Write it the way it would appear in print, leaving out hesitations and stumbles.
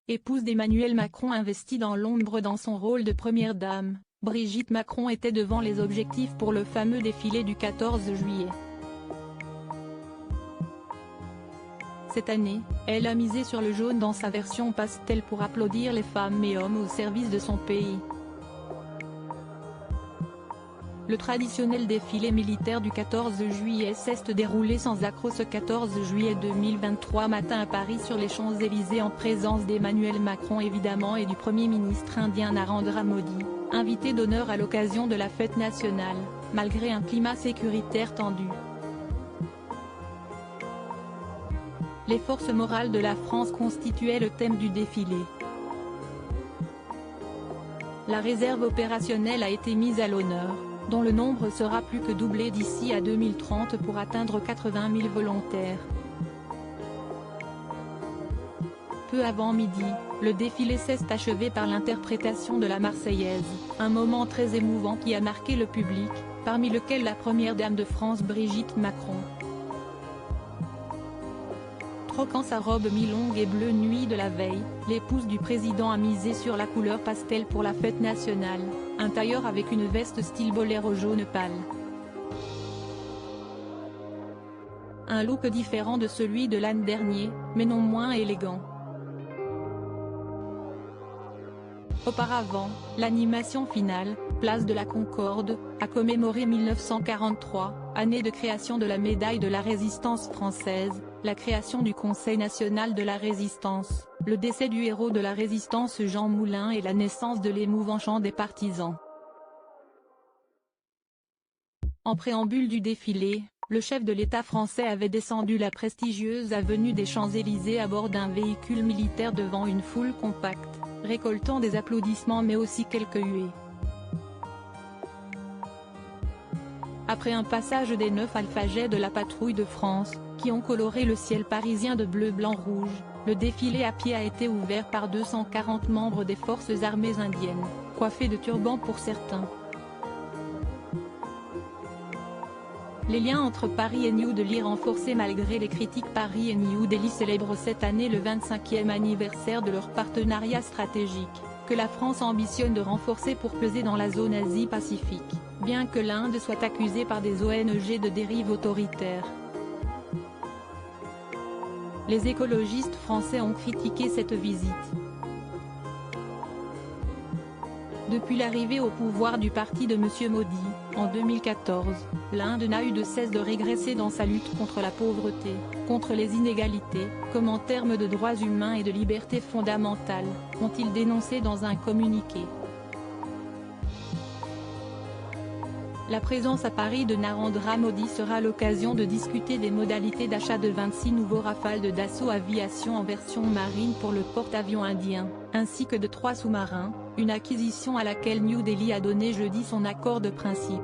épouse d'Emmanuel Macron investie dans l'ombre dans son rôle de première dame, Brigitte Macron était devant les objectifs pour le fameux défilé du 14 juillet. Cette année, elle a misé sur le jaune dans sa version pastel pour applaudir les femmes et hommes au service de son pays. Le traditionnel défilé militaire du 14 juillet s'est déroulé sans accroc ce 14 juillet 2023 matin à Paris sur les Champs-Élysées en présence d'Emmanuel Macron évidemment et du Premier ministre indien Narendra Modi, invité d'honneur à l'occasion de la fête nationale, malgré un climat sécuritaire tendu. Les forces morales de la France constituaient le thème du défilé. La réserve opérationnelle a été mise à l'honneur, dont le nombre sera plus que doublé d'ici à 2030 pour atteindre 80 000 volontaires. Peu avant midi, le défilé s'est achevé par l'interprétation de la Marseillaise, un moment très émouvant qui a marqué le public, parmi lequel la première dame de France Brigitte Macron. Troquant sa robe mi-longue et bleue nuit de la veille, l'épouse du président a misé sur la couleur pastel pour la fête nationale, un tailleur avec une veste style boléro jaune pâle. Un look différent de celui de l'an dernier, mais non moins élégant. Auparavant, l'animation finale, place de la Concorde, a commémoré 1943, année de création de la médaille de la Résistance française, la création du Conseil national de la Résistance, le décès du héros de la Résistance Jean Moulin et la naissance de l'émouvant chant des partisans. En préambule du défilé, le chef de l'État français avait descendu la prestigieuse avenue des Champs-Élysées à bord d'un véhicule militaire devant une foule compacte, récoltant des applaudissements mais aussi quelques huées. Après un passage des 9 alpha-jets de la patrouille de France, qui ont coloré le ciel parisien de bleu blanc rouge, le défilé à pied a été ouvert par 240 membres des forces armées indiennes, coiffés de turbans pour certains. Les liens entre Paris et New Delhi renforcés malgré les critiques. Paris et New Delhi célèbrent cette année le 25e anniversaire de leur partenariat stratégique, que la France ambitionne de renforcer pour peser dans la zone Asie-Pacifique, bien que l'Inde soit accusée par des ONG de dérive autoritaire. Les écologistes français ont critiqué cette visite. Depuis l'arrivée au pouvoir du parti de M. Modi, en 2014, l'Inde n'a eu de cesse de régresser dans sa lutte contre la pauvreté, contre les inégalités, comme en termes de droits humains et de libertés fondamentales, ont-ils dénoncé dans un communiqué. La présence à Paris de Narendra Modi sera l'occasion de discuter des modalités d'achat de 26 nouveaux Rafales de Dassault Aviation en version marine pour le porte-avions indien, ainsi que de 3 sous-marins, une acquisition à laquelle New Delhi a donné jeudi son accord de principe.